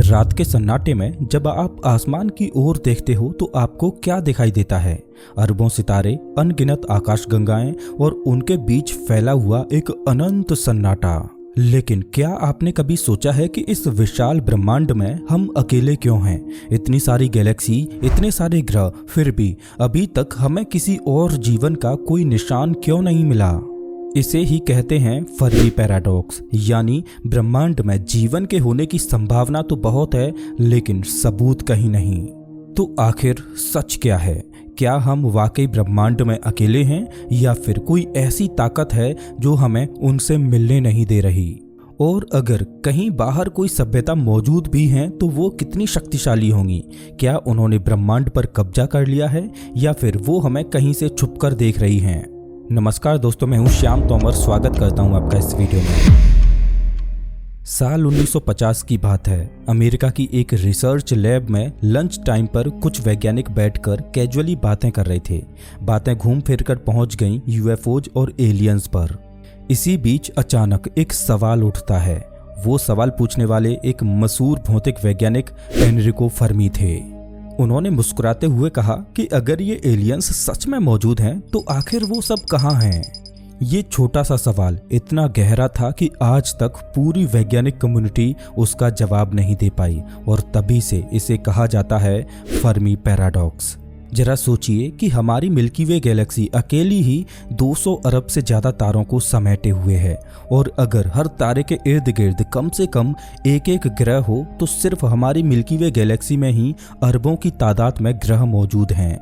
रात के सन्नाटे में जब आप आसमान की ओर देखते हो तो आपको क्या दिखाई देता है? अरबों सितारे, अनगिनत आकाशगंगाएं और उनके बीच फैला हुआ एक अनंत सन्नाटा। लेकिन क्या आपने कभी सोचा है कि इस विशाल ब्रह्मांड में हम अकेले क्यों हैं? इतनी सारी गैलेक्सी, इतने सारे ग्रह, फिर भी अभी तक हमें किसी और जीवन का कोई निशान क्यों नहीं मिला? इसे ही कहते हैं फर्मी पैराडॉक्स, यानी ब्रह्मांड में जीवन के होने की संभावना तो बहुत है लेकिन सबूत कहीं नहीं। तो आखिर सच क्या है? क्या हम वाकई ब्रह्मांड में अकेले हैं या फिर कोई ऐसी ताकत है जो हमें उनसे मिलने नहीं दे रही? और अगर कहीं बाहर कोई सभ्यता मौजूद भी है तो वो कितनी शक्तिशाली होंगी? क्या उन्होंने ब्रह्मांड पर कब्जा कर लिया है या फिर वो हमें कहीं से छुपकर देख रही हैं? नमस्कार दोस्तों, मैं हूं श्याम तोमर। स्वागत करता हूं आपका इस वीडियो में। साल 1950 की बात है। अमेरिका की एक रिसर्च लैब में लंच टाइम पर कुछ वैज्ञानिक बैठकर कैजुअली बातें कर रहे थे। बातें घूम फिर कर पहुंच गईं यूएफओज और एलियंस पर। इसी बीच अचानक एक सवाल उठता है। वो सवाल पूछने वाले एक मशहूर भौतिक वैज्ञानिक एनरिको फर्मी थे। उन्होंने मुस्कुराते हुए कहा कि अगर ये एलियंस सच में मौजूद हैं तो आखिर वो सब कहाँ हैं? ये छोटा सा सवाल इतना गहरा था कि आज तक पूरी वैज्ञानिक कम्युनिटी उसका जवाब नहीं दे पाई और तभी से इसे कहा जाता है फर्मी पैराडॉक्स। जरा सोचिए कि हमारी मिल्की वे गैलेक्सी अकेली ही 200 अरब से ज़्यादा तारों को समेटे हुए है और अगर हर तारे के इर्द गिर्द कम से कम एक एक ग्रह हो तो सिर्फ हमारी मिल्की वे गैलेक्सी में ही अरबों की तादाद में ग्रह मौजूद हैं।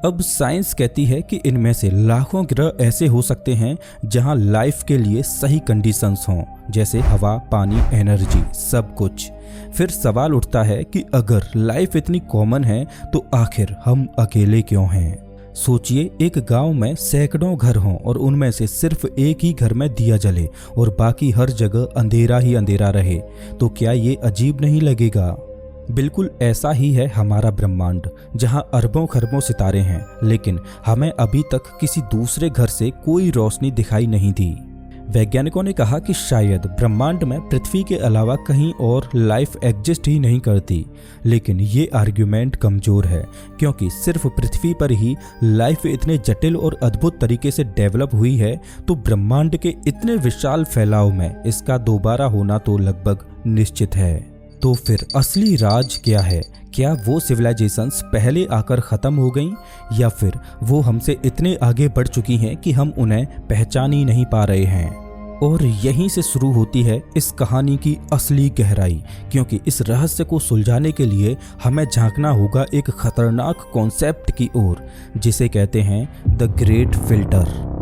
अब साइंस कहती है कि इनमें से लाखों ग्रह ऐसे हो सकते हैं जहां लाइफ के लिए सही कंडीशंस हों, जैसे हवा, पानी, एनर्जी, सब कुछ। फिर सवाल उठता है कि अगर लाइफ इतनी कॉमन है तो आखिर हम अकेले क्यों हैं? सोचिए, एक गांव में सैकड़ों घर हों और उनमें से सिर्फ एक ही घर में दिया जले और बाकी हर जगह अंधेरा ही अंधेरा रहे, तो क्या ये अजीब नहीं लगेगा? बिल्कुल ऐसा ही है हमारा ब्रह्मांड, जहां अरबों खरबों सितारे हैं लेकिन हमें अभी तक किसी दूसरे घर से कोई रोशनी दिखाई नहीं दी। वैज्ञानिकों ने कहा कि शायद ब्रह्मांड में पृथ्वी के अलावा कहीं और लाइफ एग्जिस्ट ही नहीं करती, लेकिन ये आर्ग्यूमेंट कमजोर है क्योंकि सिर्फ पृथ्वी पर ही लाइफ इतने जटिल और अद्भुत तरीके से डेवलप हुई है, तो ब्रह्मांड के इतने विशाल फैलाव में इसका दोबारा होना तो लगभग निश्चित है। तो फिर असली राज क्या है? क्या वो सिविलाइजेशंस पहले आकर ख़त्म हो गईं या फिर वो हमसे इतने आगे बढ़ चुकी हैं कि हम उन्हें पहचान ही नहीं पा रहे हैं? और यहीं से शुरू होती है इस कहानी की असली गहराई, क्योंकि इस रहस्य को सुलझाने के लिए हमें झांकना होगा एक खतरनाक कॉन्सेप्ट की ओर, जिसे कहते हैं द ग्रेट फिल्टर।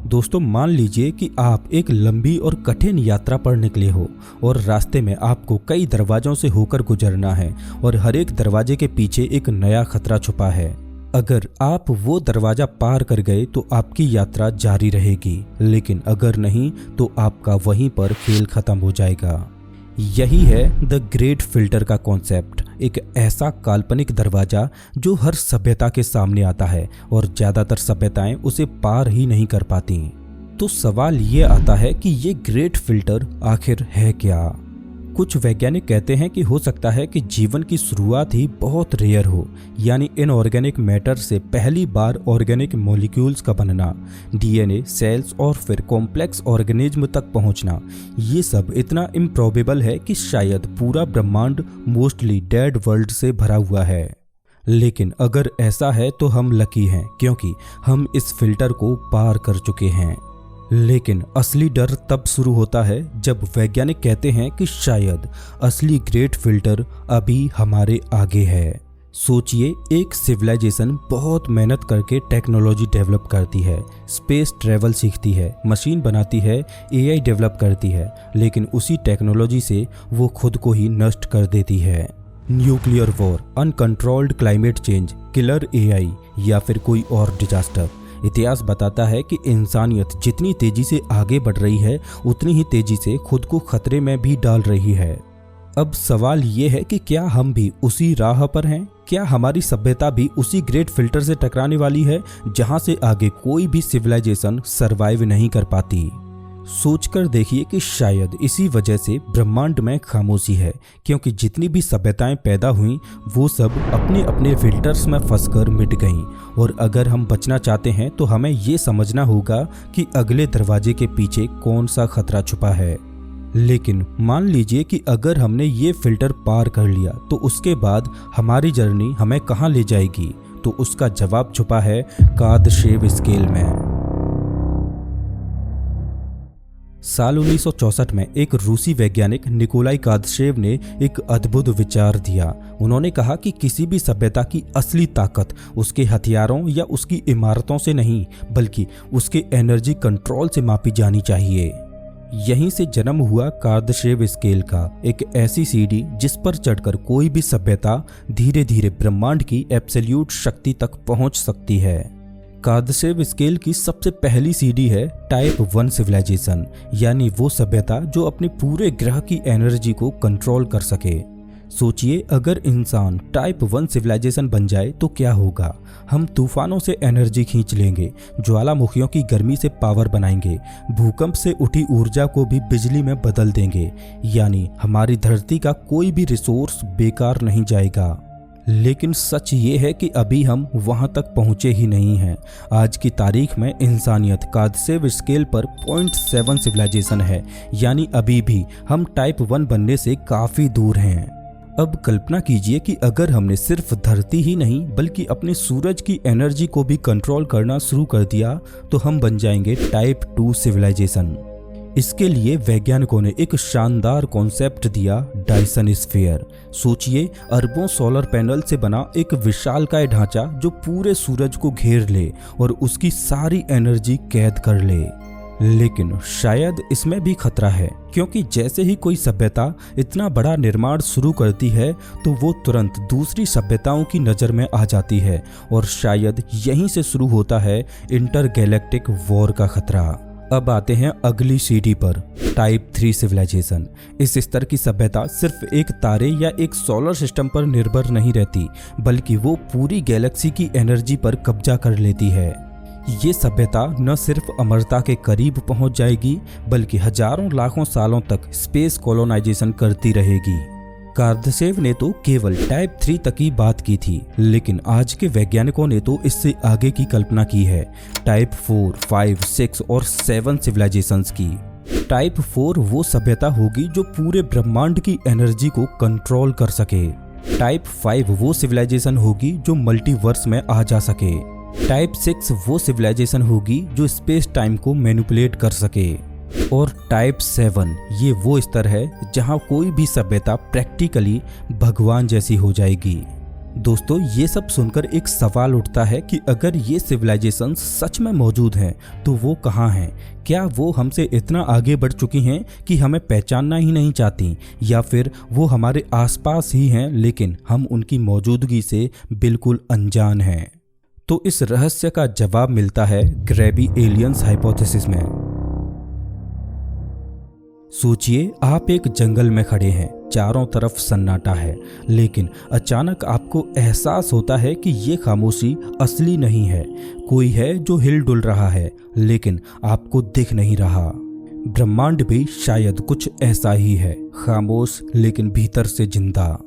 दोस्तों, मान लीजिए कि आप एक लंबी और कठिन यात्रा पर निकले हो और रास्ते में आपको कई दरवाजों से होकर गुजरना है और हर एक दरवाजे के पीछे एक नया खतरा छुपा है। अगर आप वो दरवाजा पार कर गए तो आपकी यात्रा जारी रहेगी, लेकिन अगर नहीं तो आपका वहीं पर खेल खत्म हो जाएगा। यही है द ग्रेट फिल्टर का कॉन्सेप्ट, एक ऐसा काल्पनिक दरवाजा जो हर सभ्यता के सामने आता है और ज्यादातर सभ्यताएं उसे पार ही नहीं कर पाती। तो सवाल ये आता है कि ये ग्रेट फिल्टर आखिर है क्या? कुछ वैज्ञानिक कहते हैं कि हो सकता है कि जीवन की शुरुआत ही बहुत रेयर हो, यानी इनऑर्गेनिक मैटर से पहली बार ऑर्गेनिक मॉलिक्यूल्स का बनना, डीएनए, सेल्स और फिर कॉम्प्लेक्स ऑर्गेनिज्म तक पहुंचना। ये सब इतना इम्प्रॉबेबल है कि शायद पूरा ब्रह्मांड मोस्टली डेड वर्ल्ड से भरा हुआ है। लेकिन अगर ऐसा है तो हम लकी हैं क्योंकि हम इस फिल्टर को पार कर चुके हैं। लेकिन असली डर तब शुरू होता है जब वैज्ञानिक कहते हैं कि शायद असली ग्रेट फिल्टर अभी हमारे आगे है। सोचिए, एक सिविलाइजेशन बहुत मेहनत करके टेक्नोलॉजी डेवलप करती है, स्पेस ट्रैवल सीखती है, मशीन बनाती है, एआई डेवलप करती है, लेकिन उसी टेक्नोलॉजी से वो खुद को ही नष्ट कर देती है। Nuclear war, uncontrolled climate change, killer AI या फिर कोई और डिजास्टर। इतिहास बताता है कि इंसानियत जितनी तेजी से आगे बढ़ रही है उतनी ही तेजी से खुद को खतरे में भी डाल रही है। अब सवाल ये है कि क्या हम भी उसी राह पर हैं? क्या हमारी सभ्यता भी उसी ग्रेट फिल्टर से टकराने वाली है जहां से आगे कोई भी सिविलाइजेशन सरवाइव नहीं कर पाती? सोचकर देखिए कि शायद इसी वजह से ब्रह्मांड में खामोशी है, क्योंकि जितनी भी सभ्यताएं पैदा हुईं वो सब अपने अपने फिल्टर्स में फंसकर मिट गईं। और अगर हम बचना चाहते हैं तो हमें ये समझना होगा कि अगले दरवाजे के पीछे कौन सा खतरा छुपा है। लेकिन मान लीजिए कि अगर हमने ये फिल्टर पार कर लिया तो उसके बाद हमारी जर्नी हमें कहाँ ले जाएगी? तो उसका जवाब छुपा है कादशेव स्केल में। साल 1964 में एक रूसी वैज्ञानिक निकोलाई कादशेव ने एक अद्भुत विचार दिया। उन्होंने कहा कि किसी भी सभ्यता की असली ताकत उसके हथियारों या उसकी इमारतों से नहीं, बल्कि उसके एनर्जी कंट्रोल से मापी जानी चाहिए। यहीं से जन्म हुआ कादशेव स्केल का, एक ऐसी सीढ़ी जिस पर चढ़कर कोई भी सभ्यता धीरे धीरे ब्रह्मांड की एब्सोल्यूट शक्ति तक पहुंच सकती है। कादशेव स्केल की सबसे पहली सीढ़ी है टाइप 1 सिविलाइजेशन, यानी वो सभ्यता जो अपने पूरे ग्रह की एनर्जी को कंट्रोल कर सके। सोचिए, अगर इंसान टाइप 1 सिविलाइजेशन बन जाए तो क्या होगा? हम तूफानों से एनर्जी खींच लेंगे, ज्वालामुखियों की गर्मी से पावर बनाएंगे, भूकंप से उठी ऊर्जा को भी बिजली में बदल देंगे, यानी हमारी धरती का कोई भी रिसोर्स बेकार नहीं जाएगा। लेकिन सच ये है कि अभी हम वहां तक पहुंचे ही नहीं हैं। आज की तारीख में इंसानियत कादशेव स्केल पर 0.7 सिविलाइजेशन है, यानी अभी भी हम टाइप 1 बनने से काफ़ी दूर हैं। अब कल्पना कीजिए कि अगर हमने सिर्फ धरती ही नहीं बल्कि अपने सूरज की एनर्जी को भी कंट्रोल करना शुरू कर दिया तो हम बन जाएंगे टाइप 2 सिविलाइजेशन। इसके लिए वैज्ञानिकों ने एक शानदार कॉन्सेप्ट दिया, डायसन स्फीयर। सोचिए, अरबों सोलर पैनल से बना एक विशालकाय ढांचा जो पूरे सूरज को घेर ले और उसकी सारी एनर्जी कैद कर ले। लेकिन शायद इसमें भी खतरा है, क्योंकि जैसे ही कोई सभ्यता इतना बड़ा निर्माण शुरू करती है तो वो तुरंत दूसरी सभ्यताओं की नज़र में आ जाती है और शायद यहीं से शुरू होता है इंटरगैलेक्टिक वॉर का खतरा। अब आते हैं अगली सीढ़ी पर, टाइप 3 सिविलाइजेशन। इस स्तर की सभ्यता सिर्फ एक तारे या एक सोलर सिस्टम पर निर्भर नहीं रहती, बल्कि वो पूरी गैलेक्सी की एनर्जी पर कब्जा कर लेती है। ये सभ्यता न सिर्फ अमरता के करीब पहुंच जाएगी, बल्कि हजारों लाखों सालों तक स्पेस कॉलोनाइजेशन करती रहेगी। कादशेव ने तो केवल टाइप 3 तक की बात की थी, लेकिन आज के वैज्ञानिकों ने तो इससे आगे की कल्पना की है, टाइप 4, 5, 6 और 7 सिविलाइजेशंस की। टाइप 4 वो सभ्यता होगी जो पूरे ब्रह्मांड की एनर्जी को कंट्रोल कर सके। टाइप 5 वो सिविलाइजेशन होगी जो मल्टीवर्स में आ जा सके। टाइप 6 वो सिविलाइजेशन होगी जो स्पेस टाइम को मैनिपुलेट कर सके। और टाइप 7 ये वो स्तर है जहां कोई भी सभ्यता प्रैक्टिकली भगवान जैसी हो जाएगी। दोस्तों, ये सब सुनकर एक सवाल उठता है कि अगर ये सिविलाइजेशन सच में मौजूद हैं तो वो कहाँ हैं? क्या वो हमसे इतना आगे बढ़ चुकी हैं कि हमें पहचानना ही नहीं चाहती, या फिर वो हमारे आसपास ही हैं लेकिन हम उनकी मौजूदगी से बिल्कुल अनजान हैं? तो इस रहस्य का जवाब मिलता है ग्रेबी एलियंस हाइपोथेसिस में। सोचिए, आप एक जंगल में खड़े हैं, चारों तरफ सन्नाटा है, लेकिन अचानक आपको एहसास होता है कि ये खामोशी असली नहीं है। कोई है जो हिल डुल रहा है, लेकिन आपको दिख नहीं रहा। ब्रह्मांड भी शायद कुछ ऐसा ही है, खामोश लेकिन भीतर से जिंदा।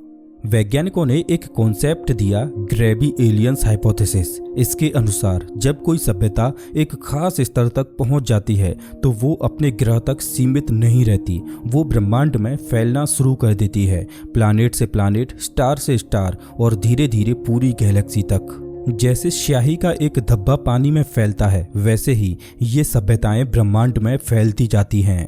वैज्ञानिकों ने एक कॉन्सेप्ट दिया, ग्रेबी एलियंस हाइपोथेसिस। इसके अनुसार जब कोई सभ्यता एक खास स्तर तक पहुंच जाती है तो वो अपने ग्रह तक सीमित नहीं रहती, वो ब्रह्मांड में फैलना शुरू कर देती है, प्लैनेट से प्लैनेट, स्टार से स्टार और धीरे धीरे पूरी गैलेक्सी तक। जैसे स्याही का एक धब्बा पानी में फैलता है, वैसे ही ये सभ्यताएं ब्रह्मांड में फैलती जाती हैं।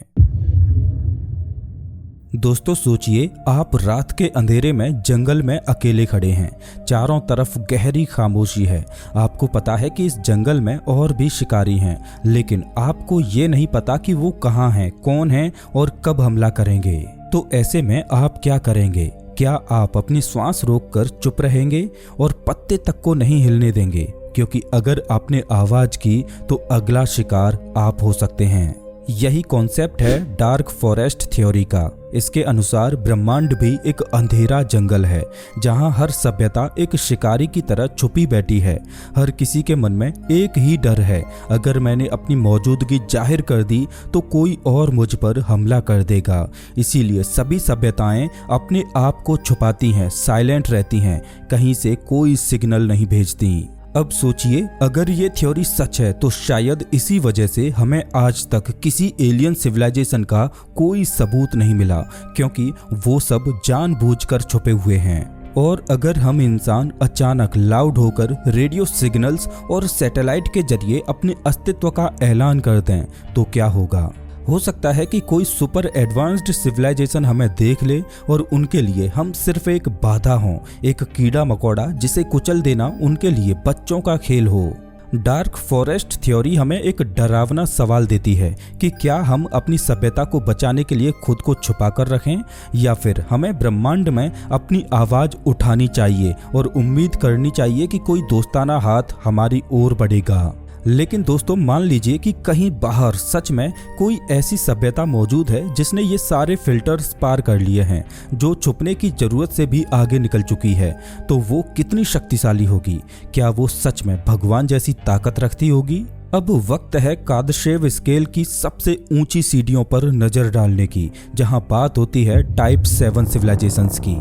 दोस्तों, सोचिए, आप रात के अंधेरे में जंगल में अकेले खड़े हैं, चारों तरफ गहरी खामोशी है। आपको पता है कि इस जंगल में और भी शिकारी हैं, लेकिन आपको ये नहीं पता कि वो कहाँ हैं, कौन हैं और कब हमला करेंगे। तो ऐसे में आप क्या करेंगे? क्या आप अपनी श्वास रोककर चुप रहेंगे और पत्ते तक को नहीं हिलने देंगे? क्योंकि अगर आपने आवाज की तो अगला शिकार आप हो सकते हैं। यही कॉन्सेप्ट है डार्क फॉरेस्ट थ्योरी का। इसके अनुसार ब्रह्मांड भी एक अंधेरा जंगल है जहां हर सभ्यता एक शिकारी की तरह छुपी बैठी है। हर किसी के मन में एक ही डर है, अगर मैंने अपनी मौजूदगी जाहिर कर दी तो कोई और मुझ पर हमला कर देगा। इसीलिए सभी सभ्यताएं अपने आप को छुपाती हैं, साइलेंट रहती हैं, कहीं से कोई सिग्नल नहीं भेजती। अब सोचिए, अगर ये थ्योरी सच है तो शायद इसी वजह से हमें आज तक किसी एलियन सिविलाइजेशन का कोई सबूत नहीं मिला, क्योंकि वो सब जानबूझकर छुपे हुए हैं। और अगर हम इंसान अचानक लाउड होकर रेडियो सिग्नल्स और सैटेलाइट के जरिए अपने अस्तित्व का ऐलान कर दें तो क्या होगा? हो सकता है कि कोई सुपर एडवांस्ड सिविलाइजेशन हमें देख ले और उनके लिए हम सिर्फ एक बाधा हों, एक कीड़ा मकोड़ा जिसे कुचल देना उनके लिए बच्चों का खेल हो। डार्क फॉरेस्ट थ्योरी हमें एक डरावना सवाल देती है कि क्या हम अपनी सभ्यता को बचाने के लिए खुद को छुपा कर रखें, या फिर हमें ब्रह्मांड में अपनी आवाज़ उठानी चाहिए और उम्मीद करनी चाहिए कि कोई दोस्ताना हाथ हमारी ओर बढ़ेगा। लेकिन दोस्तों, मान लीजिए कि कहीं बाहर सच में कोई ऐसी सभ्यता मौजूद है जिसने ये सारे फिल्टर्स पार कर लिए हैं, जो छुपने की जरूरत से भी आगे निकल चुकी है, तो वो कितनी शक्तिशाली होगी? क्या वो सच में भगवान जैसी ताकत रखती होगी? अब वक्त है कादशेव स्केल की सबसे ऊंची सीढ़ियों पर नजर डालने की, जहां बात होती है टाइप 7 सिविलाइजेशंस की।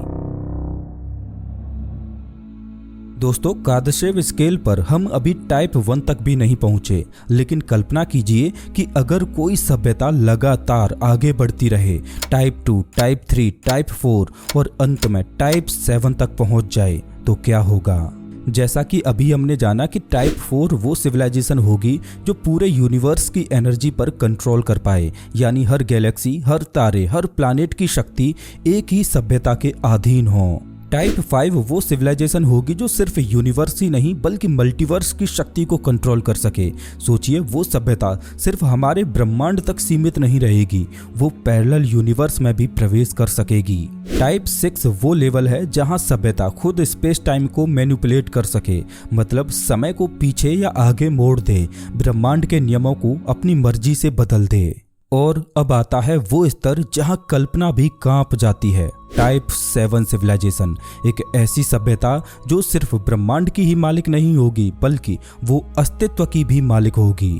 दोस्तों, कादशेव स्केल पर हम अभी टाइप 1 तक भी नहीं पहुंचे, लेकिन कल्पना कीजिए कि अगर कोई सभ्यता लगातार आगे बढ़ती रहे, टाइप 2, टाइप 3, टाइप 4 और अंत में टाइप 7 तक पहुंच जाए तो क्या होगा? जैसा कि अभी हमने जाना कि टाइप 4 वो सिविलाइजेशन होगी जो पूरे यूनिवर्स की एनर्जी पर कंट्रोल कर पाए, यानी हर गैलेक्सी, हर तारे, हर प्लैनेट की शक्ति एक ही सभ्यता के अधीन हो। टाइप 5 वो सिविलाइजेशन होगी जो सिर्फ यूनिवर्स ही नहीं बल्कि मल्टीवर्स की शक्ति को कंट्रोल कर सके। सोचिए, वो सभ्यता सिर्फ हमारे ब्रह्मांड तक सीमित नहीं रहेगी, वो पैरेलल यूनिवर्स में भी प्रवेश कर सकेगी। टाइप 6 वो लेवल है जहां सभ्यता खुद स्पेस टाइम को मैनिपुलेट कर सके, मतलब समय को पीछे या आगे मोड़ दे, ब्रह्मांड के नियमों को अपनी मर्जी से बदल दे। और अब आता है वो स्तर जहां कल्पना भी कांप जाती है, टाइप 7 सिविलाइजेशन। एक ऐसी सभ्यता जो सिर्फ ब्रह्मांड की ही मालिक नहीं होगी बल्कि वो अस्तित्व की भी मालिक होगी।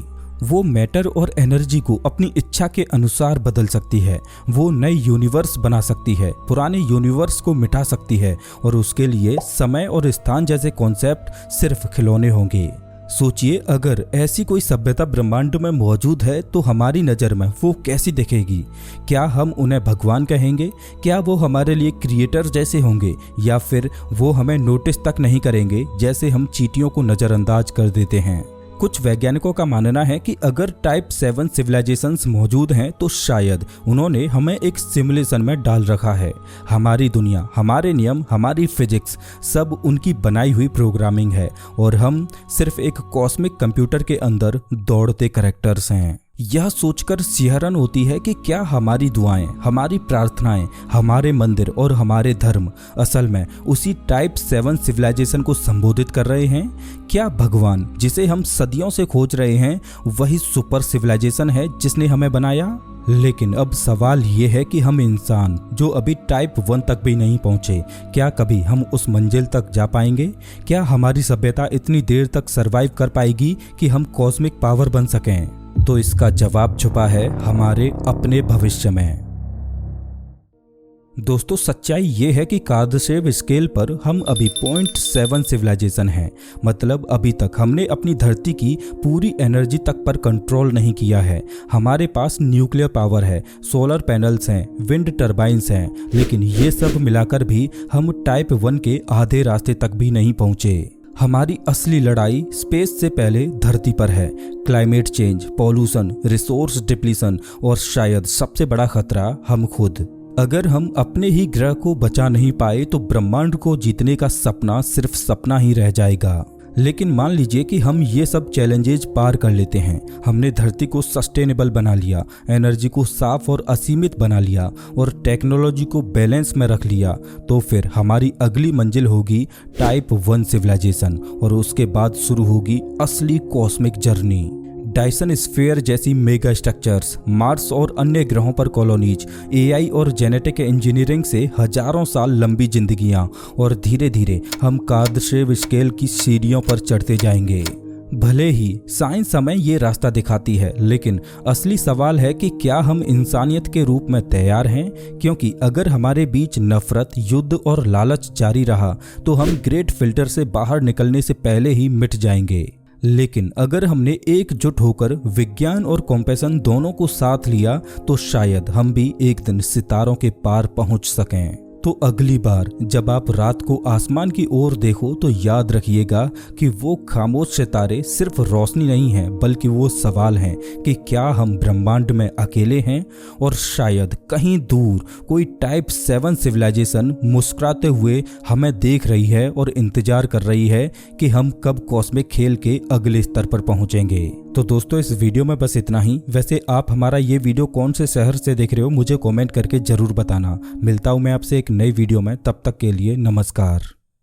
वो मैटर और एनर्जी को अपनी इच्छा के अनुसार बदल सकती है, वो नए यूनिवर्स बना सकती है, पुराने यूनिवर्स को मिटा सकती है, और उसके लिए समय और स्थान जैसे कॉन्सेप्ट सिर्फ खिलौने होंगे। सोचिए, अगर ऐसी कोई सभ्यता ब्रह्मांड में मौजूद है तो हमारी नज़र में वो कैसी दिखेगी? क्या हम उन्हें भगवान कहेंगे? क्या वो हमारे लिए क्रिएटर जैसे होंगे, या फिर वो हमें नोटिस तक नहीं करेंगे, जैसे हम चींटियों को नज़रअंदाज कर देते हैं? कुछ वैज्ञानिकों का मानना है कि अगर टाइप 7 सिविलाइजेशंस मौजूद हैं तो शायद उन्होंने हमें एक सिमुलेशन में डाल रखा है। हमारी दुनिया, हमारे नियम, हमारी फिजिक्स सब उनकी बनाई हुई प्रोग्रामिंग है और हम सिर्फ एक कॉस्मिक कंप्यूटर के अंदर दौड़ते कैरेक्टर्स हैं। यह सोचकर सिहरन होती है कि क्या हमारी दुआएं, हमारी प्रार्थनाएं, हमारे मंदिर और हमारे धर्म असल में उसी टाइप 7 सिविलाइजेशन को संबोधित कर रहे हैं? क्या भगवान जिसे हम सदियों से खोज रहे हैं वही सुपर सिविलाइजेशन है जिसने हमें बनाया? लेकिन अब सवाल ये है कि हम इंसान जो अभी टाइप 1 तक भी नहीं पहुंचे, क्या कभी हम उस मंजिल तक जा पाएंगे? क्या हमारी सभ्यता इतनी देर तक सरवाइव कर पाएगी कि हम कॉस्मिक पावर बन सकें? तो इसका जवाब छुपा है हमारे अपने भविष्य में। दोस्तों, सच्चाई ये है कि कादशेव स्केल पर हम अभी 0.7 सिविलाइजेशन हैं, मतलब अभी तक हमने अपनी धरती की पूरी एनर्जी तक पर कंट्रोल नहीं किया है। हमारे पास न्यूक्लियर पावर है, सोलर पैनल्स हैं, विंड टर्बाइंस हैं, लेकिन ये सब मिलाकर भी हम टाइप 1 के आधे रास्ते तक भी नहीं पहुंचे। हमारी असली लड़ाई स्पेस से पहले धरती पर है। Climate change, pollution, resource depletion और शायद सबसे बड़ा खतरा हम खुद। अगर हम अपने ही ग्रह को बचा नहीं पाए तो ब्रह्मांड को जीतने का सपना सिर्फ सपना ही रह जाएगा। लेकिन मान लीजिए कि हम ये सब चैलेंजेज पार कर लेते हैं, हमने धरती को सस्टेनेबल बना लिया, एनर्जी को साफ और असीमित बना लिया और टेक्नोलॉजी को बैलेंस में रख लिया, तो फिर हमारी अगली मंजिल होगी टाइप 1 सिविलाइजेशन और उसके बाद शुरू होगी असली कॉस्मिक जर्नी। डायसन स्फीयर जैसी मेगा स्ट्रक्चर्स, मार्स और अन्य ग्रहों पर कॉलोनीज, एआई और जेनेटिक इंजीनियरिंग से हजारों साल लंबी जिंदगियां, और धीरे धीरे हम कार्दाशेव स्केल की सीढ़ियों पर चढ़ते जाएंगे। भले ही साइंस हमें ये रास्ता दिखाती है, लेकिन असली सवाल है कि क्या हम इंसानियत के रूप में तैयार हैं? क्योंकि अगर हमारे बीच नफरत, युद्ध और लालच जारी रहा तो हम ग्रेट फिल्टर से बाहर निकलने से पहले ही मिट जाएंगे। लेकिन अगर हमने एकजुट होकर विज्ञान और कॉम्पैशन दोनों को साथ लिया तो शायद हम भी एक दिन सितारों के पार पहुंच सकें। तो अगली बार जब आप रात को आसमान की ओर देखो तो याद रखिएगा कि वो खामोश सितारे सिर्फ रोशनी नहीं हैं, बल्कि वो सवाल हैं कि क्या हम ब्रह्मांड में अकेले हैं, और शायद कहीं दूर कोई टाइप 7 सिविलाइजेशन मुस्कुराते हुए हमें देख रही है और इंतजार कर रही है कि हम कब कॉस्मिक खेल के अगले स्तर पर पहुंचेंगे। तो दोस्तों, इस वीडियो में बस इतना ही। वैसे आप हमारा ये वीडियो कौन से शहर से देख रहे हो मुझे कमेंट करके जरूर बताना। मिलता हूं मैं आपसे एक नई वीडियो में, तब तक के लिए नमस्कार।